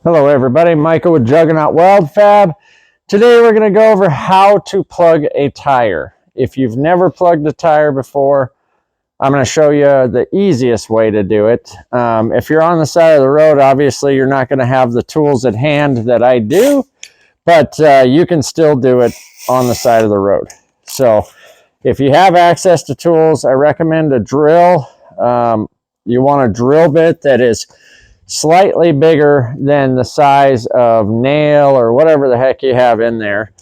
Hello everybody, Michael with Juggernaut Weld Fab. Today we're going to go over how to plug a tire. If you've never plugged a tire before, I'm going to show you the easiest way to do it. If you're on the side of the road, obviously you're not going to have the tools at hand that I do, but you can still do it on the side of the road. So if you have access to tools, I recommend a drill. You want a drill bit that is slightly bigger than the size of nail or whatever the heck you have in there.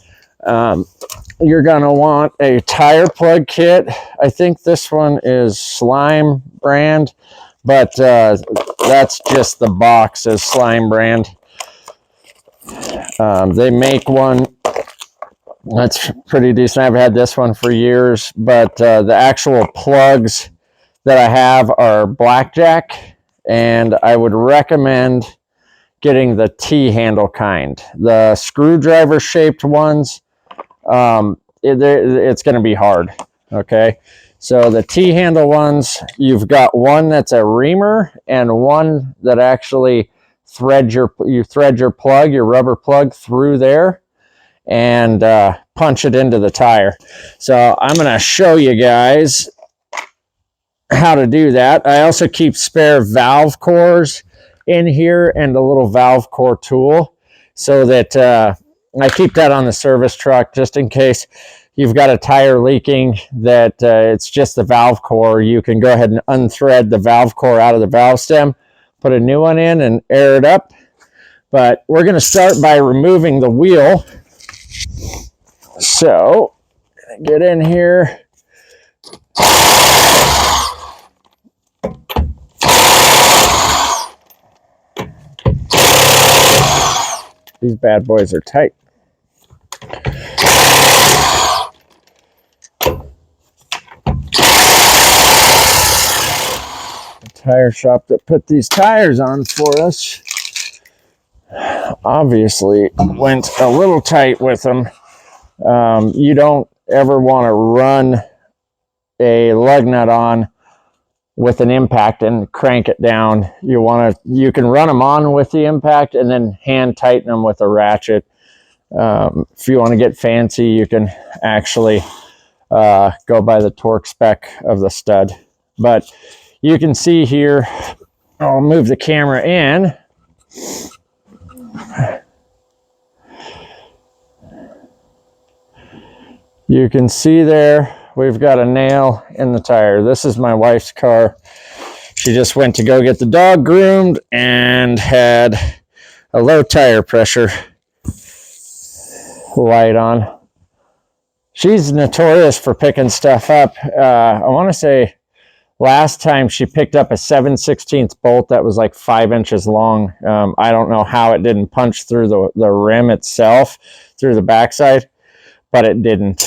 You're going to want a tire plug kit. I think this one is Slime brand, but that's just the box as Slime brand. They make one that's pretty decent. I've had this one for years, but the actual plugs that I have are Blackjack, and I would recommend getting the T-handle kind. The screwdriver shaped ones, it's going to be hard, okay? So the T-handle ones, you've got one that's a reamer and one that actually you thread your plug, your rubber plug through there and punch it into the tire. So I'm going to show you guys how to do that. I also keep spare valve cores in here and a little valve core tool, so that I keep that on the service truck just in case you've got a tire leaking that it's just the valve core. You can go ahead and unthread the valve core out of the valve stem, put a new one in and air it up. But we're going to start by removing the wheel. So get in here. These bad boys are tight. The tire shop that put these tires on for us obviously went a little tight with them. You don't ever want to run a lug nut on with an impact and crank it down. You can run them on with the impact and then hand tighten them with a ratchet. If you want to get fancy, you can actually go by the torque spec of the stud. But you can see here, I'll move the camera in. You can see there, we've got a nail in the tire. This is my wife's car. She just went to go get the dog groomed and had a low tire pressure light on. She's notorious for picking stuff up. I want to say last time she picked up a 7/16 bolt that was like 5 inches long. I don't know how it didn't punch through the rim itself, through the backside, but it didn't.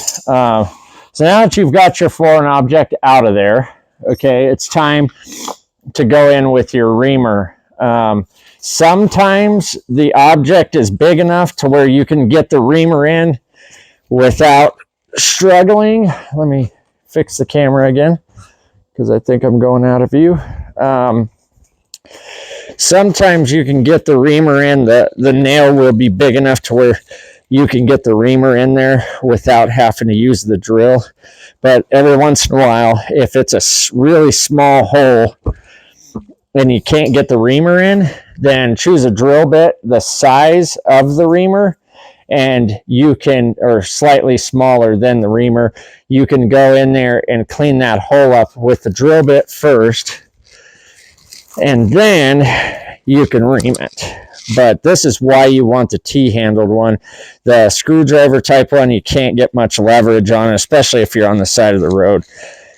So now that you've got your foreign object out of there, okay, it's time to go in with your reamer. Sometimes the object is big enough to where you can get the reamer in without struggling. Let me fix the camera again because I think I'm going out of view. Sometimes you can get the reamer in, the nail will be big enough to where you can get the reamer in there without having to use the drill. But every once in a while, if it's a really small hole and you can't get the reamer in, then choose a drill bit the size of the reamer, and you can, or slightly smaller than the reamer, you can go in there and clean that hole up with the drill bit first, and then you can ream it. But this is why you want the T-handled one. The screwdriver type one, you can't get much leverage on, especially if you're on the side of the road.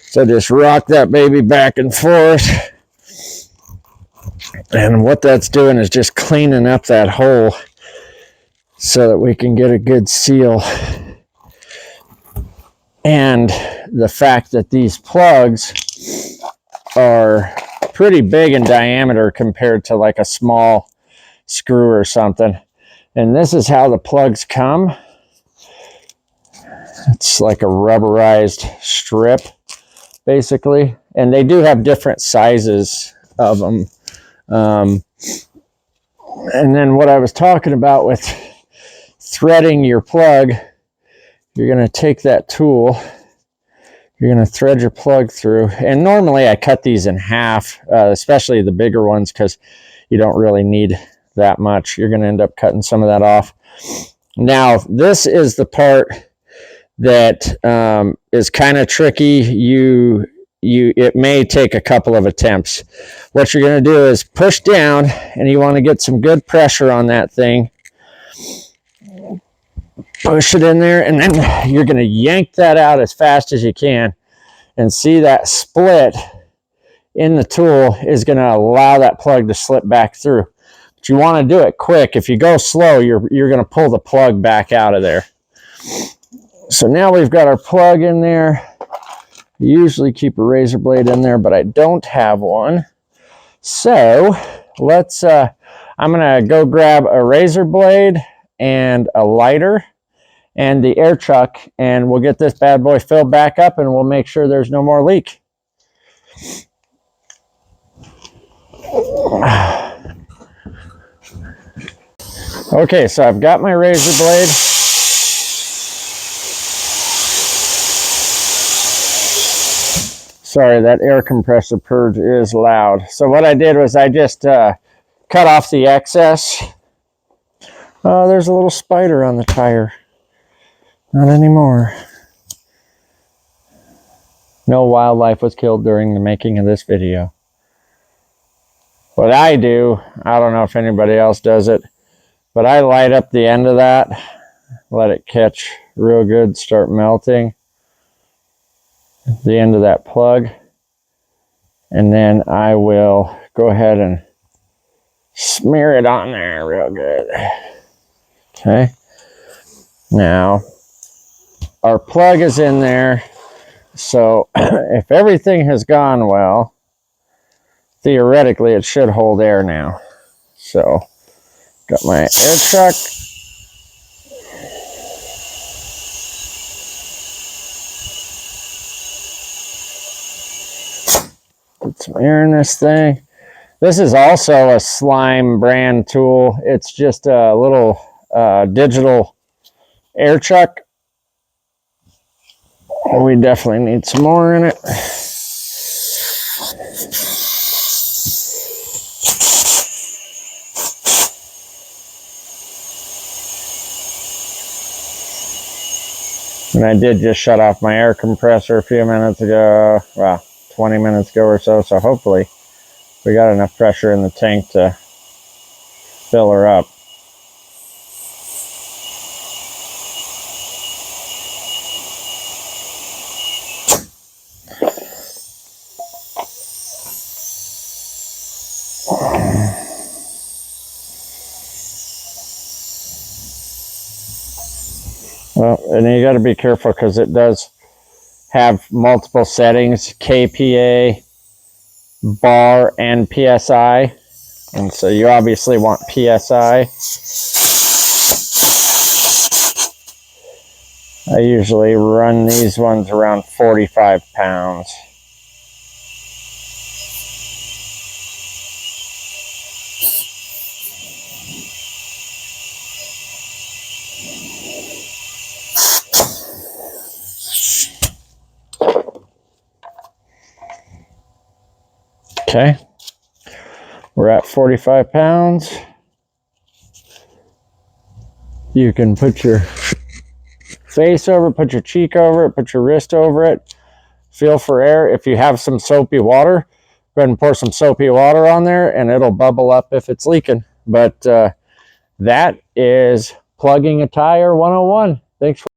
So just rock that baby back and forth. And what that's doing is just cleaning up that hole so that we can get a good seal. And the fact that these plugs are pretty big in diameter compared to like a small screw or something. And this is how the plugs come. It's like a rubberized strip, basically. And they do have different sizes of them. And then what I was talking about with threading your plug, you're going to take that tool, you're going to thread your plug through. And normally I cut these in half, especially the bigger ones, because you don't really need that much. You're going to end up cutting some of that off. Now, this is the part that is kind of tricky. It may take a couple of attempts. What you're going to do is push down, and you want to get some good pressure on that thing. Push it in there, and then you're going to yank that out as fast as you can, and see that split in the tool is going to allow that plug to slip back through. But you want to do it quick. If you go slow, you're going to pull the plug back out of there. So now we've got our plug in there. Usually keep a razor blade in there, but I don't have one. So let's, I'm gonna go grab a razor blade and a lighter and the air chuck, and we'll get this bad boy filled back up, and we'll make sure there's no more leak. Okay, so I've got my razor blade. Sorry, that air compressor purge is loud. So what I did was I just cut off the excess. Oh, there's a little spider on the tire. Not anymore. No wildlife was killed during the making of this video. What I do, I don't know if anybody else does it, but I light up the end of that, let it catch real good, start melting. The end of that plug, and then I will go ahead and smear it on there real good. Okay, now our plug is in there, so if everything has gone well, theoretically it should hold air now. So got my air chuck. Put some air in this thing. This is also a Slime brand tool. It's just a little digital air chuck. We definitely need some more in it. And I did just shut off my air compressor a few minutes ago. Well, 20 minutes ago or so, so hopefully we got enough pressure in the tank to fill her up. Well, and you got to be careful because it does have multiple settings, kPa, bar, and PSI. And so you obviously want PSI. I usually run these ones around 45 pounds. Okay, we're at 45 pounds. You can put your face over it, put your cheek over it, put your wrist over it. Feel for air. If you have some soapy water, go ahead and pour some soapy water on there and it'll bubble up if it's leaking. But that is plugging a tire 101. Thanks for